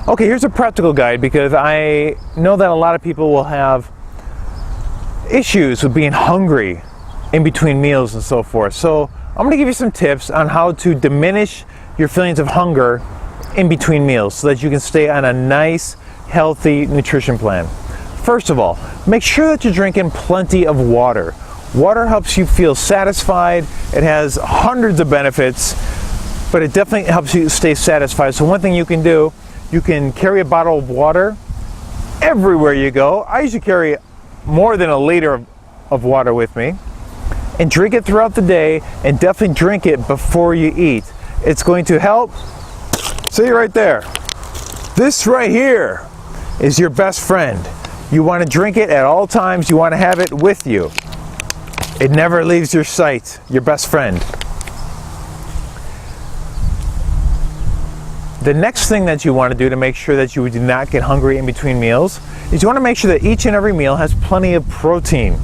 Okay, here's a practical guide, because I know that a lot of people will have issues with being hungry in between meals and so forth. So I'm going to give you some tips on how to diminish your feelings of hunger in between meals so that you can stay on a nice, healthy nutrition plan. First of all, make sure that you're drinking plenty of water. Water helps you feel satisfied. It has hundreds of benefits, but it definitely helps you stay satisfied. So one thing you can do, you can carry a bottle of water everywhere you go. I usually carry more than a liter of water with me, and drink it throughout the day, and definitely drink it before you eat. It's going to help. See right there, this right here is your best friend. You want to drink it at all times. You want to have it with you. It never leaves your sight, your best friend. The next thing that you want to do to make sure that you do not get hungry in between meals is you want to make sure that each and every meal has plenty of protein.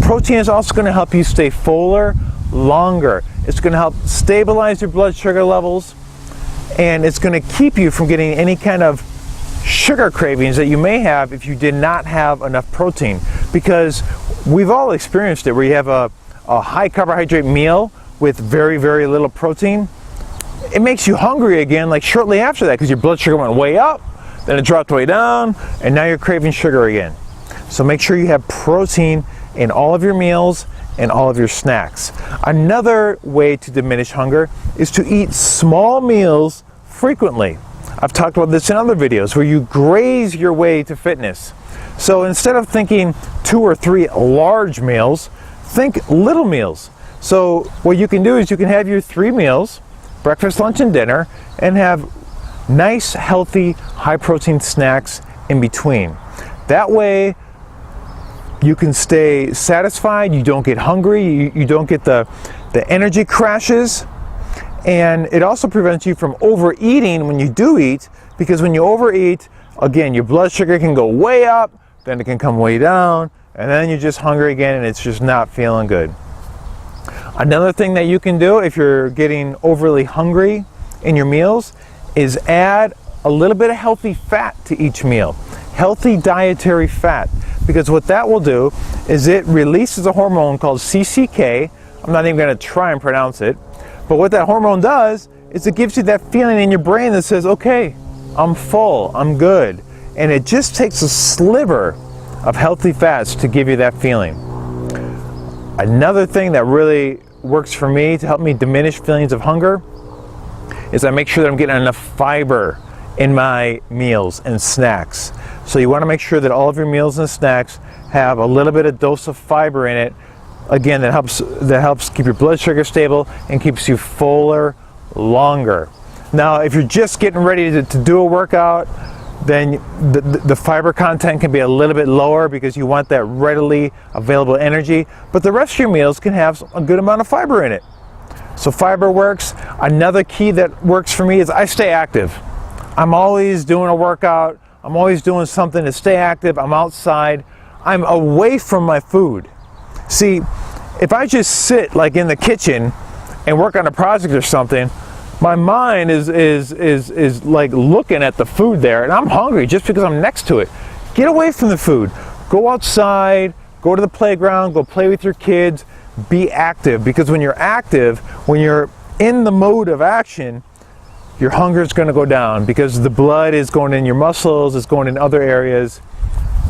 Protein is also going to help you stay fuller longer. It's going to help stabilize your blood sugar levels, and it's going to keep you from getting any kind of sugar cravings that you may have if you did not have enough protein. Because we've all experienced it, where you have a high carbohydrate meal with very, very little protein. It makes you hungry again, like shortly after that, because your blood sugar went way up, then it dropped way down, and now you're craving sugar again. So make sure you have protein in all of your meals and all of your snacks. Another way to diminish hunger is to eat small meals frequently. I've talked about this in other videos, where you graze your way to fitness. So instead of thinking 2 or 3 large meals, think little meals. So what you can do is you can have your 3 meals, breakfast, lunch, and dinner, and have nice, healthy, high-protein snacks in between. That way, you can stay satisfied, you don't get hungry, you don't get the energy crashes, and it also prevents you from overeating when you do eat, because when you overeat, again, your blood sugar can go way up, then it can come way down, and then you're just hungry again, and it's just not feeling good. Another thing that you can do if you're getting overly hungry in your meals is add a little bit of healthy fat to each meal. Healthy dietary fat. Because what that will do is it releases a hormone called CCK. I'm not even going to try and pronounce it. But what that hormone does is it gives you that feeling in your brain that says, okay, I'm full, I'm good. And it just takes a sliver of healthy fats to give you that feeling. Another thing that really works for me to help me diminish feelings of hunger is I make sure that I'm getting enough fiber in my meals and snacks. So you want to make sure that all of your meals and snacks have a little bit of dose of fiber in it. Again, that helps keep your blood sugar stable and keeps you fuller longer. Now, if you're just getting ready to do a workout, then the fiber content can be a little bit lower because you want that readily available energy. But the rest of your meals can have a good amount of fiber in it. So fiber works. Another key that works for me is I stay active. I'm always doing a workout. I'm always doing something to stay active. I'm outside. I'm away from my food. See, if I just sit like in the kitchen and work on a project or something, my mind is like looking at the food there, and I'm hungry just because I'm next to it. Get away from the food. Go outside, go to the playground, go play with your kids, be active, because when you're active, when you're in the mode of action, your hunger is going to go down because the blood is going in your muscles, it's going in other areas.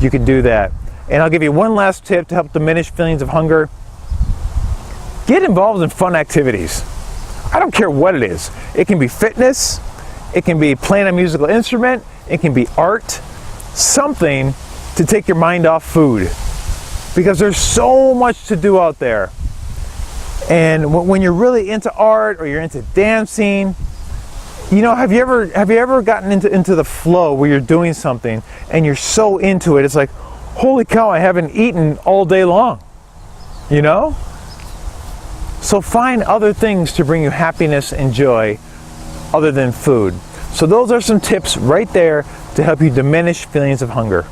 You can do that. And I'll give you one last tip to help diminish feelings of hunger. Get involved in fun activities. I don't care what it is. It can be fitness, it can be playing a musical instrument, it can be art, something to take your mind off food. Because there's so much to do out there. And when you're really into art or you're into dancing, you know, have you ever gotten into the flow where you're doing something and you're so into it, it's like, holy cow, I haven't eaten all day long, you know? So find other things to bring you happiness and joy other than food. So those are some tips right there to help you diminish feelings of hunger.